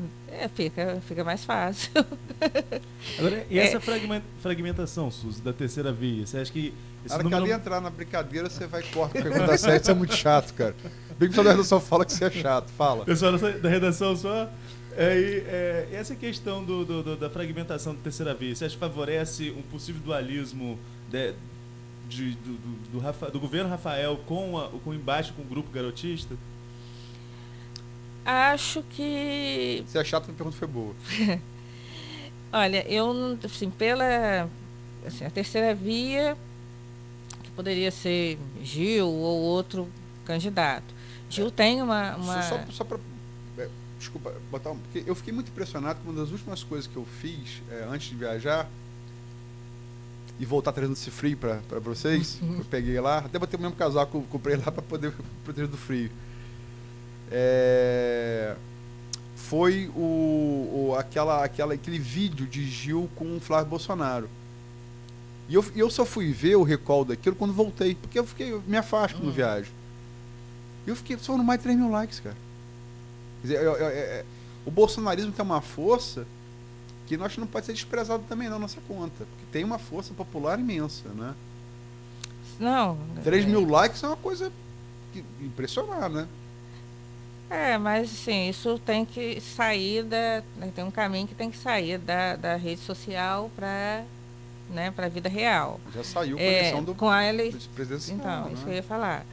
D: Fica mais fácil.
E: Agora, e essa fragmentação, Suzy, da terceira via, você acha que...
C: Na hora que ali entrar na brincadeira, você vai cortar a pergunta certa, isso é muito chato, cara. Bem que o pessoal da redação fala que você é chato, fala.
E: Pessoal da redação só... essa questão da fragmentação da terceira via, você acha que favorece um possível dualismo do governo Rafael com o embate com o grupo garotista?
D: Acho que...
C: Você é chato, a pergunta foi boa.
D: Olha, eu, assim, a terceira via, que poderia ser Gil ou outro candidato. Gil tem uma...
C: Só para... Desculpa, porque eu fiquei muito impressionado com uma das últimas coisas que eu fiz antes de viajar e voltar trazendo esse frio para vocês. Eu peguei lá, até botei o mesmo casaco que eu comprei lá para poder proteger do frio. Foi aquele vídeo de Gil com o Flávio Bolsonaro. E eu só fui ver o recall daquilo quando voltei, porque eu me afasto quando viajo. E eu fiquei só no mais de 3 mil likes, cara. Quer dizer, o bolsonarismo tem uma força que nós não pode ser desprezado também não, nossa conta. Porque tem uma força popular imensa, né?
D: Não.
C: 3 mil likes é uma coisa que impressionar, né?
D: Mas assim, isso tem que sair tem um caminho que tem que sair da rede social para, né, para a vida real.
C: Já saiu com a eleição do
D: presidencial. Então, isso que eu ia falar.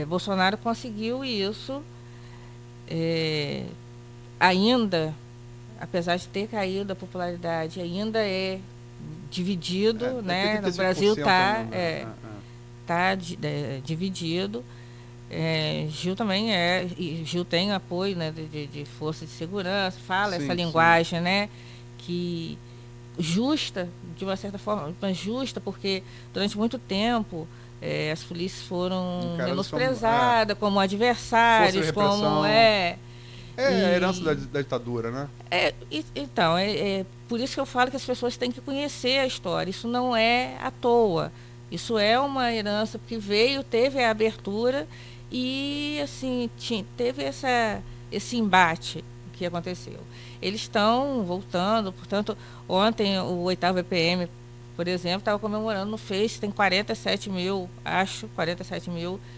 D: Bolsonaro conseguiu isso, ainda, apesar de ter caído a popularidade, ainda é dividido, né? No Brasil está dividido. Gil também Gil tem apoio, né, de força de segurança, fala essa linguagem, né, que justa, de uma certa forma, mas justa porque durante muito tempo as polícias foram menosprezadas como adversários, como
C: a herança da ditadura, né?
D: Então, por isso que eu falo que as pessoas têm que conhecer a história. Isso não é à toa. Isso é uma herança que teve a abertura e, assim, teve esse embate que aconteceu. Eles estão voltando, portanto, ontem o 8º EPM, por exemplo, estava comemorando no Face, tem 47 mil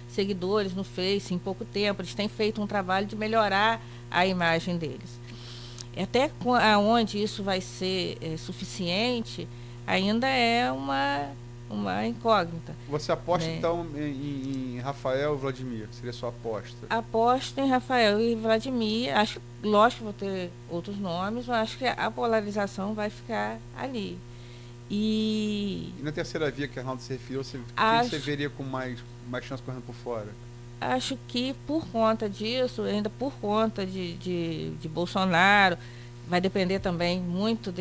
D: seguidores no Face em pouco tempo. Eles têm feito um trabalho de melhorar a imagem deles. Até onde isso vai ser suficiente, ainda é uma incógnita.
C: Você aposta, né, então, em Rafael e Vladimir? Seria sua aposta?
D: Aposto em Rafael e Vladimir. Acho, lógico que vou ter outros nomes, mas acho que a polarização vai ficar ali. E
C: na terceira via que a Arnaldo se referiu, você veria com mais chance correndo por fora?
D: Acho que por conta disso, ainda por conta de Bolsonaro, vai depender também muito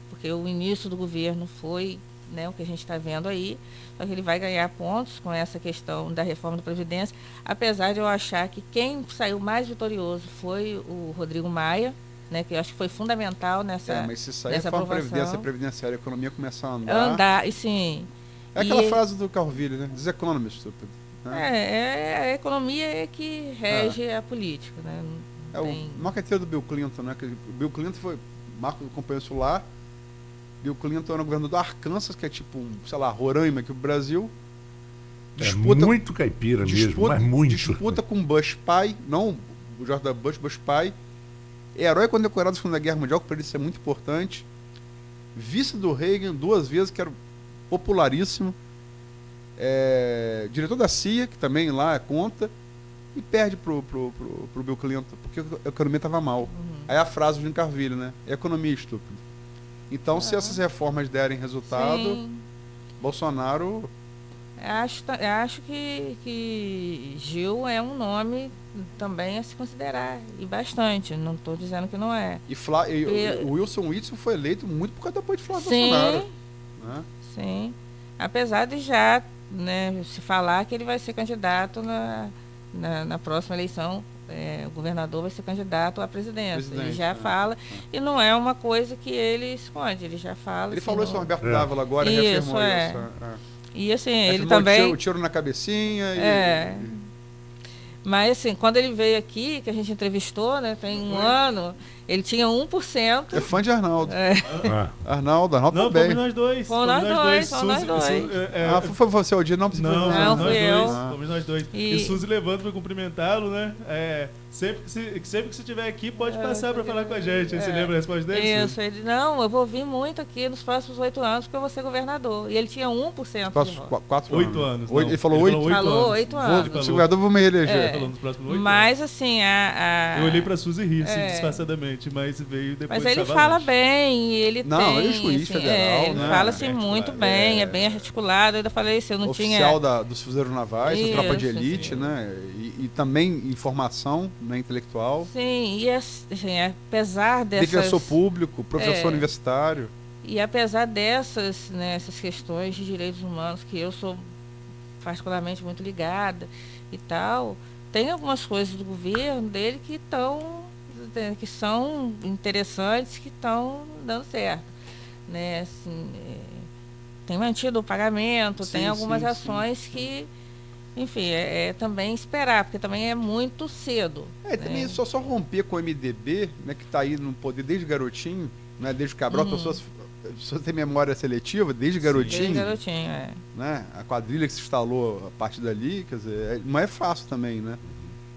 D: porque o início do governo foi, né, o que a gente está vendo aí, só que ele vai ganhar pontos com essa questão da reforma da Previdência, apesar de eu achar que quem saiu mais vitorioso foi o Rodrigo Maia, né, que eu acho que foi fundamental nessa
C: mas se sair a reforma previdenciária, a economia começar a
D: andar, e sim.
C: É aquela frase do Carville, né? This economist, stupid.
D: A economia é que rege a política, né?
C: O marqueteiro do Bill Clinton, né? Que o Bill Clinton Marco acompanhou isso lá. Bill Clinton era o governador do Arkansas, que é tipo, Roraima aqui no Brasil.
B: Muito caipira mesmo, mas muito.
C: Disputa com Bush pai, não o George W. Bush pai. Herói condecorado da Segunda Guerra Mundial, que para ele isso é muito importante. Vice do Reagan 2 vezes, que era popularíssimo. Diretor da CIA, que também lá conta, e perde pro Bill Clinton, porque a economia estava mal. Aí a frase do Jim Carville, né? Economia estúpida. Então, se essas reformas derem resultado, Bolsonaro...
D: Acho que Gil é um nome também a se considerar, e bastante, não estou dizendo que não é.
C: E o Wilson Witzel foi eleito muito por causa do apoio de Flávio Bolsonaro. Né?
D: Sim, apesar de já, né, se falar que ele vai ser candidato na próxima eleição, o governador vai ser candidato à presidência. Ele já fala, e não é uma coisa que ele esconde, ele já fala.
C: Ele falou isso ao Roberto Dávila agora, reafirmou isso.
D: E assim, ele também...
C: O tiro na cabecinha.
D: Mas assim, quando ele veio aqui, que a gente entrevistou, né, tem um ano, ele tinha 1%.
C: É fã de Arnaldo. Arnaldo também.
E: Fomos nós dois.
D: Fomos nós dois.
C: Foi você o dia? Não,
D: não fui eu.
E: Fomos nós dois. E Suzy levando para cumprimentá-lo, né? Sempre que você estiver aqui, pode passar para falar com a gente. Você lembra a resposta dele?
D: Isso, ele, não, eu vou vir muito aqui nos próximos 8 anos, porque eu vou ser governador. E ele tinha 1%.
C: 8
E: anos.
C: Ele falou 8?
D: Falou 8 anos.
C: Se governador, vou me reeleger.
D: Mas assim,
E: eu olhei pra Suzy e ri, disfarçadamente, mas veio depois.
D: Mas ele fala bem, ele
C: não,
D: tem...
C: ele é juiz federal,
D: ele fala assim muito bem, é bem articulado. Eu ainda falei isso, eu não
C: oficial
D: tinha...
C: dos Fuzileiros Navais, da tropa de elite, né? E também informação, né, intelectual.
D: Sim, e assim, apesar dessas...
C: Defensor público, professor universitário.
D: E apesar dessas, né, essas questões de direitos humanos, que eu sou particularmente muito ligada e tal... Tem algumas coisas do governo dele que são interessantes, que estão dando certo. Né? Assim, tem mantido o pagamento, tem algumas ações que, enfim, também esperar, porque também é muito cedo.
C: Também só romper com o MDB, né, que está aí no poder desde garotinho, né, desde Cabral, pessoas têm memória seletiva, desde garotinho.
D: Desde garotinho,
C: né? A quadrilha que se instalou a partir dali, quer dizer, não é fácil também, né?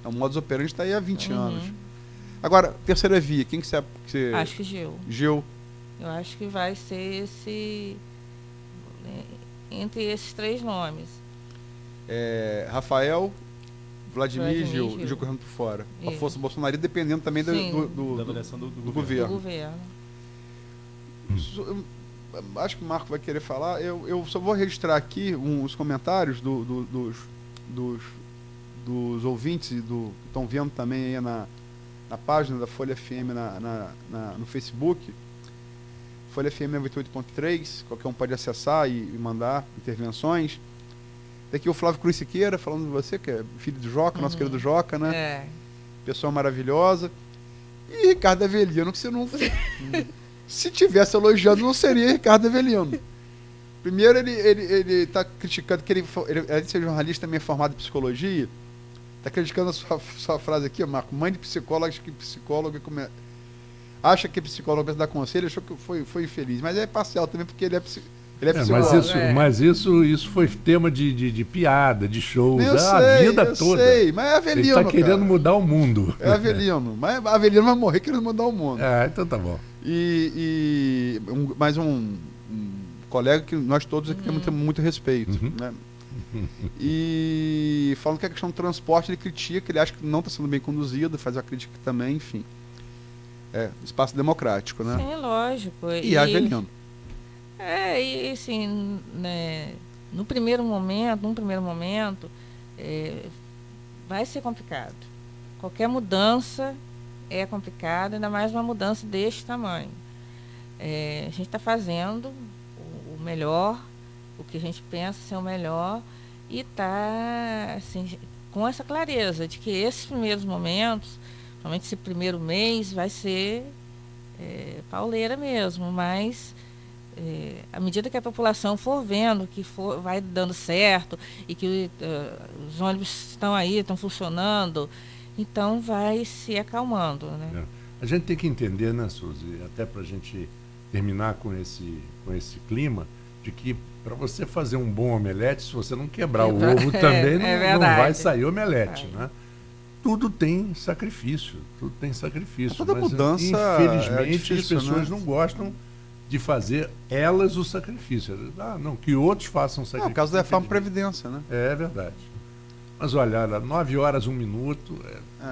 C: O modus operandi está aí há 20 anos. Agora, terceira via, quem que você...
D: Acho que Gil.
C: Gil.
D: Eu acho que vai ser entre esses 3 nomes.
C: Rafael, Vladimir e Gil correndo por fora. A força bolsonarista dependendo também da avaliação do governo.
D: Do governo.
C: Acho que o Marco vai querer falar. Eu só vou registrar aqui os comentários dos ouvintes que estão vendo também aí na página da Folha FM no Facebook. Folha FM 98.3, qualquer um pode acessar e mandar intervenções. Daqui o Flávio Cruz Siqueira, falando de você, que é filho do Joca, nosso querido Joca, né? Pessoa maravilhosa. E Ricardo Avelino, que você não... Se tivesse elogiando, não seria Ricardo Avelino. Primeiro, ele está criticando que ele é jornalista também formado em psicologia. Está criticando a sua frase aqui, Marco. Mãe de psicólogo, acha que psicólogo acha que psicólogo pensa dar conselho, achou que foi infeliz. Mas é parcial também, porque ele é psicólogo.
B: Mas isso foi tema de piada, de shows, a vida toda.
C: Eu sei, mas é Avelino,
B: ele está querendo mudar o mundo.
C: É Avelino. Mas Avelino vai morrer querendo mudar o mundo.
B: Então tá bom.
C: Mais um colega que nós todos aqui temos muito respeito. Né? E falando que a questão do transporte, ele critica, ele acha que não está sendo bem conduzido, faz a crítica também, enfim. Espaço democrático, né?
D: Sim, lógico.
C: E Avelino.
D: E assim, né, num primeiro momento, vai ser complicado. Qualquer mudança é complicada, ainda mais uma mudança deste tamanho. A gente está fazendo o melhor, o que a gente pensa ser o melhor, e está assim, com essa clareza de que esses primeiros momentos, principalmente esse primeiro mês, vai ser pauleira mesmo, mas à medida que a população for vendo que vai dando certo e que os ônibus estão aí, estão funcionando, então vai se acalmando, né?
B: A gente tem que entender, né, Suzy, até para a gente terminar com esse clima, de que para você fazer um bom omelete, se você não quebrar o ovo também, não vai sair omelete, né? Tudo tem sacrifício,
C: Toda mudança,
B: infelizmente,
C: difícil,
B: as pessoas,
C: né?
B: não gostam de fazer elas o sacrifício. Não, que outros façam o sacrifício.
C: No caso da reforma Previdência, né?
B: É verdade. Mas olha, 9 horas, 1 minuto,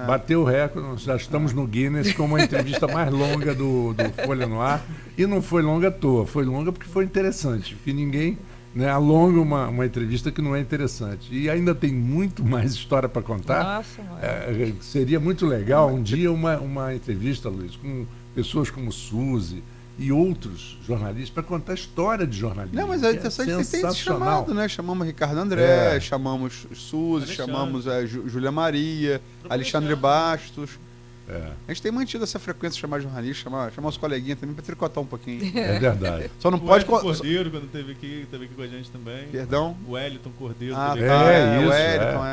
B: bateu o recorde, nós já estamos no Guinness como a entrevista mais longa do Folha no Ar. E não foi longa à toa, foi longa porque foi interessante, porque ninguém né, alonga uma entrevista que não é interessante. E ainda tem muito mais história para contar.
D: Nossa, mano.
B: Seria muito legal um dia uma entrevista, Luiz, com pessoas como Suzy e outros jornalistas para contar a história de jornalismo.
C: Não, mas é interessante que tem esse chamado, né? Chamamos Ricardo André, chamamos Suzy, chamamos Júlia Maria, Alexandre Bastos. A gente tem mantido essa frequência de chamar jornalista, chamar os coleguinhas também para tricotar um pouquinho.
B: É verdade.
C: Só não
E: O
C: pode...
E: Wellington Cordeiro, quando teve aqui com a gente também.
C: Perdão?
E: O Wellington Cordeiro.
C: O
B: isso,
C: Wellington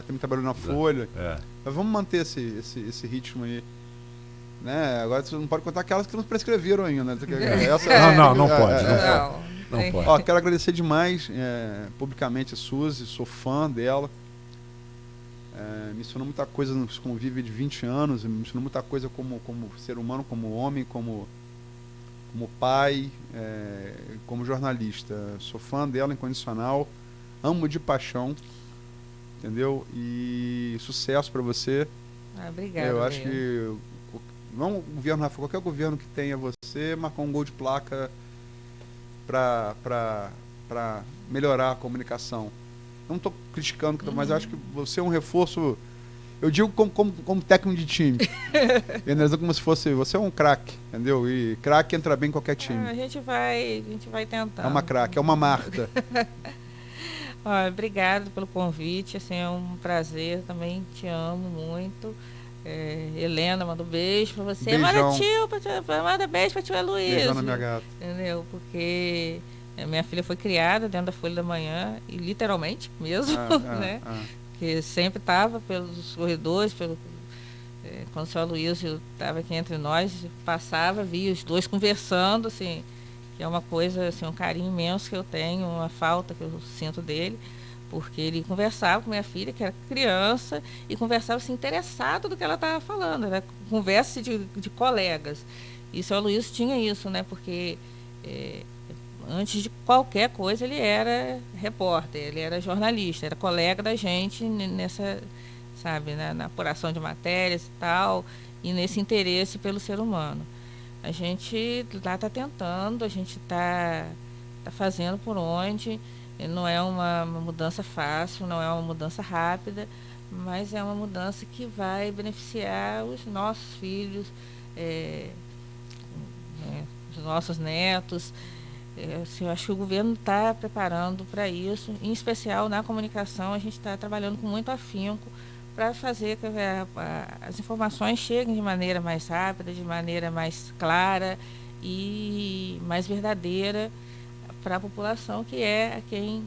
C: também trabalhou na Folha. Mas vamos manter esse ritmo aí. Né? Agora você não pode contar aquelas que não prescreveram ainda. Né?
B: Não pode. Não pode.
C: Ó, quero agradecer demais publicamente a Suzy, sou fã dela. Me ensinou muita coisa nos convívio de 20 anos, me ensinou muita coisa como ser humano, como homem, como pai, como jornalista. Sou fã dela incondicional, amo de paixão, entendeu? E sucesso para você.
D: Obrigada.
C: Eu acho que não o governo, Rafa, qualquer governo que tenha você marcar um gol de placa para melhorar a comunicação. Não estou criticando, mas acho que você é um reforço. Eu digo como técnico de time. Entendeu? Como se fosse. Você é um craque, entendeu? E craque entra bem em qualquer time.
D: A gente vai tentar.
C: É uma craque, é uma Marta.
D: Obrigado pelo convite. Assim, é um prazer. Também te amo muito. Helena, manda um beijo pra você.
C: Beijão.
D: Manda beijo pra tia Luísa.
C: Beijão na minha gata.
D: Entendeu? Porque minha filha foi criada dentro da Folha da Manhã, e literalmente mesmo, né? Que sempre estava pelos corredores, quando o seu Aloysio estava aqui entre nós, passava, via os dois conversando, assim, que é uma coisa, assim, um carinho imenso que eu tenho, uma falta que eu sinto dele, porque ele conversava com minha filha, que era criança, e conversava assim, interessado do que ela estava falando, era conversa de colegas. E o seu Aloysio tinha isso, né? Porque antes de qualquer coisa ele era repórter, ele era jornalista, era colega da gente nessa, sabe, na apuração de matérias e tal, e nesse interesse pelo ser humano. A gente lá está tentando, a gente está fazendo por onde. Não é uma mudança fácil, não é uma mudança rápida, mas é uma mudança que vai beneficiar os nossos filhos, os nossos netos. Eu acho que o governo está preparando para isso, em especial na comunicação. A gente está trabalhando com muito afinco para fazer que as informações cheguem de maneira mais rápida, de maneira mais clara e mais verdadeira para a população, que é a quem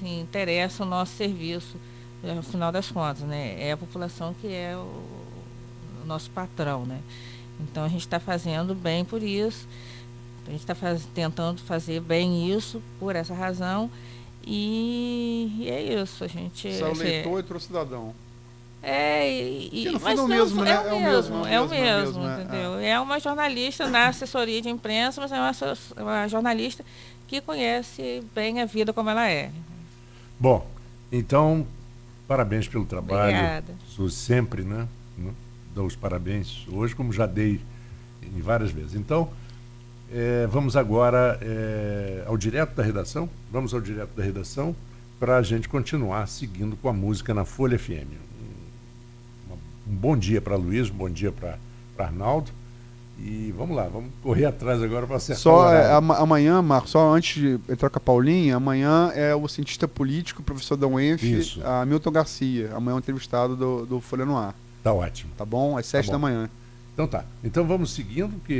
D: interessa o nosso serviço, no final das contas, né? É a população que é o nosso patrão, né? Então a gente está fazendo bem por isso. A gente está tentando fazer bem isso por essa razão, e é isso. A gente
C: saiu leitor e trouxe cidadão.
D: Mas
C: é o mesmo, né?
D: É o mesmo, entendeu? É uma jornalista na assessoria de imprensa, mas é uma jornalista que conhece bem a vida como ela é.
B: Bom, então, parabéns pelo trabalho.
D: Obrigada.
B: Sou sempre, né? Dou os parabéns hoje, como já dei em várias vezes. Então, vamos agora ao direto da redação. Vamos ao direto da redação para a gente continuar seguindo com a música na Folha FM. Um bom dia para Luiz, um bom dia para Arnaldo. E vamos lá, vamos correr atrás agora para acertar o horário.
C: Amanhã, Marcos, só antes de entrar com a Paulinha, amanhã é o cientista político, professor da UENF, Hamilton Garcia. Amanhã é um entrevistado do Folha no Ar.
B: Tá ótimo.
C: Tá bom? Às 7 da manhã.
B: Então tá. Então vamos seguindo, que